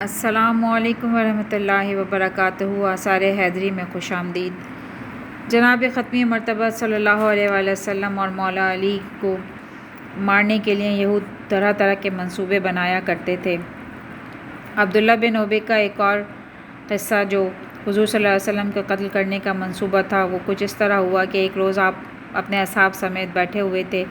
السلام علیکم ورحمۃ اللہ وبرکاتہ۔ آثار حیدری میں خوش آمدید۔ جناب ختمی مرتبہ صلی اللہ علیہ وآلہ وسلم اور مولا علی کو مارنے کے لیے یہود طرح طرح کے منصوبے بنایا کرتے تھے۔ عبداللہ بن ابی کا ایک اور قصہ جو حضور صلی اللہ علیہ وسلم کو قتل کرنے کا منصوبہ تھا، وہ کچھ اس طرح ہوا کہ ایک روز آپ اپنے اصحاب سمیت بیٹھے ہوئے تھے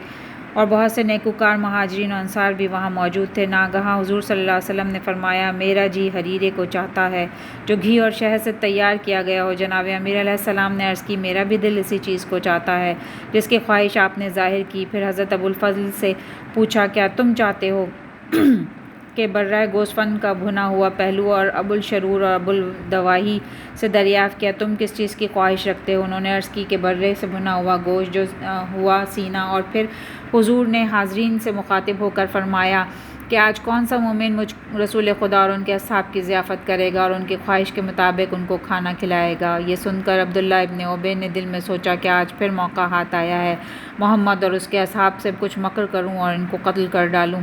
اور بہت سے نیکوکار مہاجرین و انصار بھی وہاں موجود تھے۔ ناگہاں حضور صلی اللہ علیہ وسلم نے فرمایا، میرا جی حریرے کو چاہتا ہے جو گھی اور شہد سے تیار کیا گیا ہو۔ جناب امیر علیہ السلام نے عرض کی، میرا بھی دل اسی چیز کو چاہتا ہے جس کی خواہش آپ نے ظاہر کی۔ پھر حضرت ابوالفضل سے پوچھا، کیا تم چاہتے ہو کہ برہ گوسفند کا بھنا ہوا پہلو؟ اور ابوالشرور اور ابوالدواہی سے دریافت کیا، تم کس چیز کی خواہش رکھتے ہو؟ انہوں نے عرض کی کہ برے سے بھنا ہوا گوشت جو ہوا سینہ۔ اور پھر حضور نے حاضرین سے مخاطب ہو کر فرمایا کہ آج کون سا مومن مجھ رسول خدا اور ان کے اصحاب کی ضیافت کرے گا اور ان کی خواہش کے مطابق ان کو کھانا کھلائے گا؟ یہ سن کر عبداللہ ابن ابی نے دل میں سوچا کہ آج پھر موقع ہاتھ آیا ہے، محمد اور اس کے اصحاب سے کچھ مکر کروں اور ان کو قتل کر ڈالوں۔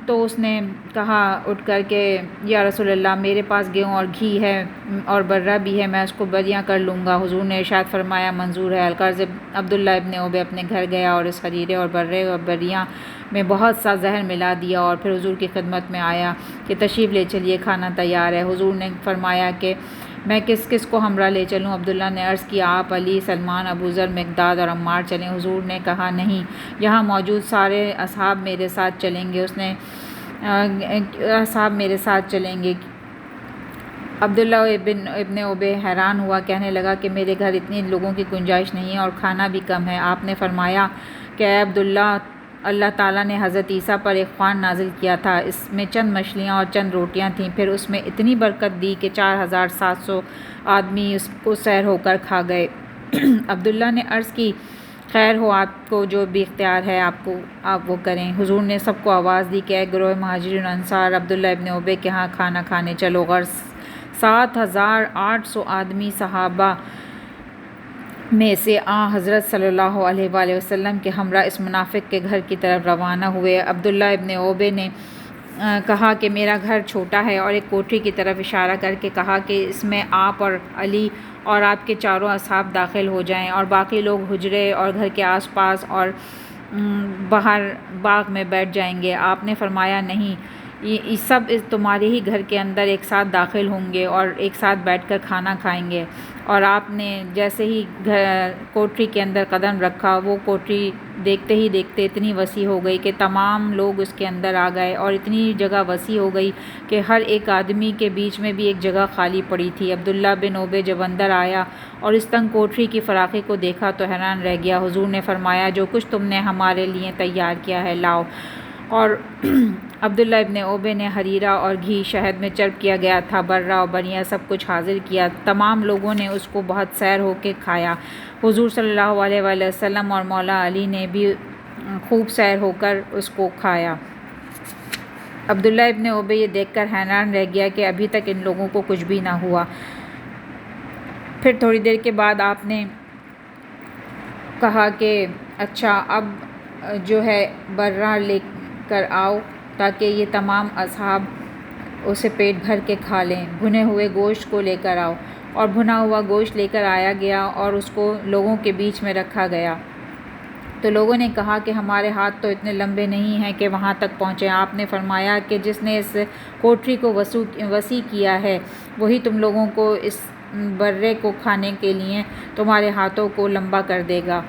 تو اس نے کہا اٹھ کر کہ یا رسول اللہ، میرے پاس گیہوں اور گھی ہے اور برہ بھی ہے، میں اس کو بریاں کر لوں گا۔ حضور نے ارشاد فرمایا، منظور ہے۔ الغرض عبداللہ ابن ابی اپنے گھر گیا اور اس حریرے اور برے اور بریاں میں بہت سا زہر ملا دیا اور پھر حضور کی خدمت میں آیا کہ تشریف لے چلیے، کھانا تیار ہے۔ حضور نے فرمایا کہ میں کس کس کو ہمراہ لے چلوں؟ عبداللہ نے عرض کی، آپ، علی، سلمان، ابوذر، مقداد اور عمار چلیں۔ حضور نے کہا، نہیں، یہاں موجود سارے اصحاب میرے ساتھ چلیں گے۔ اصحاب میرے ساتھ چلیں گے۔ عبداللہ ابن ابی حیران ہوا، کہنے لگا کہ میرے گھر اتنی لوگوں کی گنجائش نہیں ہے اور کھانا بھی کم ہے۔ آپ نے فرمایا کہ اے عبداللہ، اللہ تعالیٰ نے حضرت عیسیٰ پر ایک خوان نازل کیا تھا، اس میں چند مچھلیاں اور چند روٹیاں تھیں، پھر اس میں اتنی برکت دی کہ 4700 آدمی اس کو سیر ہو کر کھا گئے۔ عبداللہ نے عرض کی، خیر ہو آپ کو، جو بھی اختیار ہے آپ وہ کریں۔ حضور نے سب کو آواز دی کہ اے گروہ مہاجرین و انصار، عبداللہ ابن ابی کے ہاں کھانا کھانے چلو۔ غرض 7800 آدمی صحابہ میں سے حضرت صلی اللہ علیہ وآلہ وسلم کے ہمراہ اس منافق کے گھر کی طرف روانہ ہوئے۔ عبداللہ ابن ابی نے کہا کہ میرا گھر چھوٹا ہے اور ایک کوٹری کی طرف اشارہ کر کے کہا کہ اس میں آپ اور علی اور آپ کے چاروں اصحاب داخل ہو جائیں اور باقی لوگ حجرے اور گھر کے آس پاس اور باہر باغ میں بیٹھ جائیں گے۔ آپ نے فرمایا، نہیں، یہ سب تمہارے ہی گھر کے اندر ایک ساتھ داخل ہوں گے اور ایک ساتھ بیٹھ کر کھانا کھائیں گے۔ اور آپ نے جیسے ہی کوٹری کے اندر قدم رکھا، وہ کوٹری دیکھتے ہی دیکھتے اتنی وسیع ہو گئی کہ تمام لوگ اس کے اندر آ گئے اور اتنی جگہ وسیع ہو گئی کہ ہر ایک آدمی کے بیچ میں بھی ایک جگہ خالی پڑی تھی۔ عبداللہ بن ابی جب اندر آیا اور اس تنگ کوٹری کی فراخی کو دیکھا تو حیران رہ گیا۔ حضور نے فرمایا، جو کچھ تم نے ہمارے لیے تیار کیا ہے لاؤ۔ اور عبداللہ ابن ابی نے حریرہ اور گھی شہد میں چرب کیا گیا تھا، برہ اور بریاں سب کچھ حاضر کیا۔ تمام لوگوں نے اس کو بہت سیر ہو کے کھایا۔ حضور صلی اللہ علیہ وآلہ وسلم اور مولا علی نے بھی خوب سیر ہو کر اس کو کھایا۔ عبداللہ ابن ابی یہ دیکھ کر حیران رہ گیا کہ ابھی تک ان لوگوں کو کچھ بھی نہ ہوا۔ پھر تھوڑی دیر کے بعد آپ نے کہا کہ اچھا، اب جو ہے برہ لے کر آؤ تاکہ یہ تمام اصحاب اسے پیٹ بھر کے کھا لیں۔ بھنے ہوئے گوشت کو لے کر آؤ۔ اور بھنا ہوا گوشت لے کر آیا گیا اور اس کو لوگوں کے بیچ میں رکھا گیا۔ تو لوگوں نے کہا کہ ہمارے ہاتھ تو اتنے لمبے نہیں ہیں کہ وہاں تک پہنچیں۔ آپ نے فرمایا کہ جس نے اس کوٹری کو وسیع کیا ہے وہی تم لوگوں کو اس برے کو کھانے کے لیے تمہارے ہاتھوں کو لمبا کر دے گا۔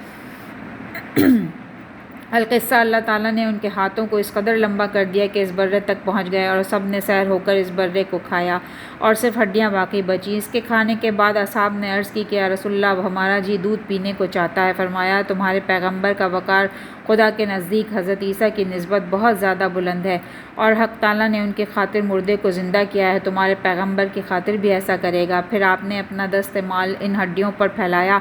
القصہ، اللہ تعالیٰ نے ان کے ہاتھوں کو اس قدر لمبا کر دیا کہ اس برے تک پہنچ گئے اور سب نے سیر ہو کر اس برے کو کھایا اور صرف ہڈیاں باقی بچیں۔ اس کے کھانے کے بعد اصحاب نے عرض کی کہ یا رسول اللہ، اب ہمارا جی دودھ پینے کو چاہتا ہے۔ فرمایا، تمہارے پیغمبر کا وقار خدا کے نزدیک حضرت عیسیٰ کی نسبت بہت زیادہ بلند ہے اور حق تعالیٰ نے ان کی خاطر مردے کو زندہ کیا ہے، تمہارے پیغمبر کی خاطر بھی ایسا کرے گا۔ پھر آپ نے اپنا دست مال ان ہڈیوں پر پھیلایا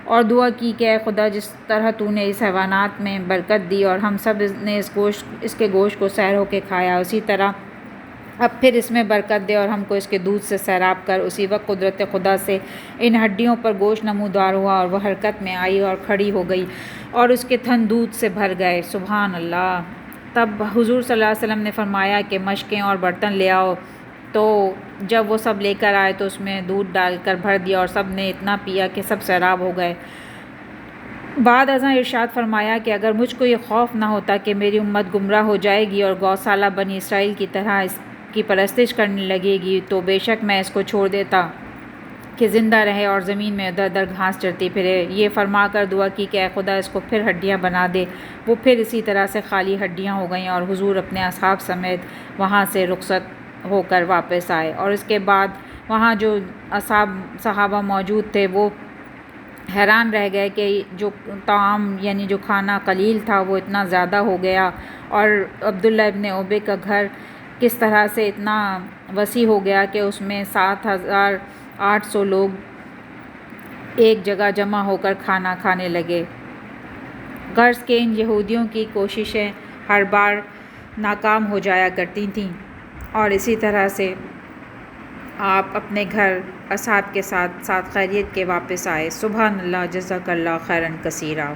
اور دعا کی کہ اے خدا، جس طرح تو نے اس حیوانات میں برکت دی اور ہم سب نے اس کے گوشت کو سیر ہو کے کھایا، اسی طرح اب پھر اس میں برکت دے اور ہم کو اس کے دودھ سے سیراب کر۔ اسی وقت قدرت خدا سے ان ہڈیوں پر گوشت نمودار ہوا اور وہ حرکت میں آئی اور کھڑی ہو گئی اور اس کے تھن دودھ سے بھر گئے۔ سبحان اللہ۔ تب حضور صلی اللہ علیہ وسلم نے فرمایا کہ مشقیں اور برتن لے آؤ، تو جب وہ سب لے کر آئے تو اس میں دودھ ڈال کر بھر دیا اور سب نے اتنا پیا کہ سب سیراب ہو گئے۔ بعد ازاں ارشاد فرمایا کہ اگر مجھ کو یہ خوف نہ ہوتا کہ میری امت گمراہ ہو جائے گی اور گوسالہ بنی اسرائیل کی طرح اس کی پرستش کرنے لگے گی تو بے شک میں اس کو چھوڑ دیتا کہ زندہ رہے اور زمین میں ادھر ادھر گھاس چرتی پھرے۔ یہ فرما کر دعا کی کہ اے خدا اس کو پھر ہڈیاں بنا دے۔ وہ پھر اسی طرح سے خالی ہڈیاں ہو گئیں اور حضور اپنے اصحاب سمیت وہاں سے رخصت ہو کر واپس آئے، اور اس کے بعد وہاں جو صحابہ موجود تھے وہ حیران رہ گئے کہ جو طعام یعنی جو کھانا قلیل تھا وہ اتنا زیادہ ہو گیا، اور عبداللہ ابن ابی کا گھر کس طرح سے اتنا وسیع ہو گیا کہ اس میں 7,800 لوگ ایک جگہ جمع ہو کر کھانا کھانے لگے۔ غرض کہ ان یہودیوں کی کوششیں ہر بار ناکام ہو جایا کرتی تھیں، اور اسی طرح سے آپ اپنے گھر اصحاب کے ساتھ خیریت کے واپس آئے۔ سبحان اللہ، جزاک اللہ خیرا کثیرا۔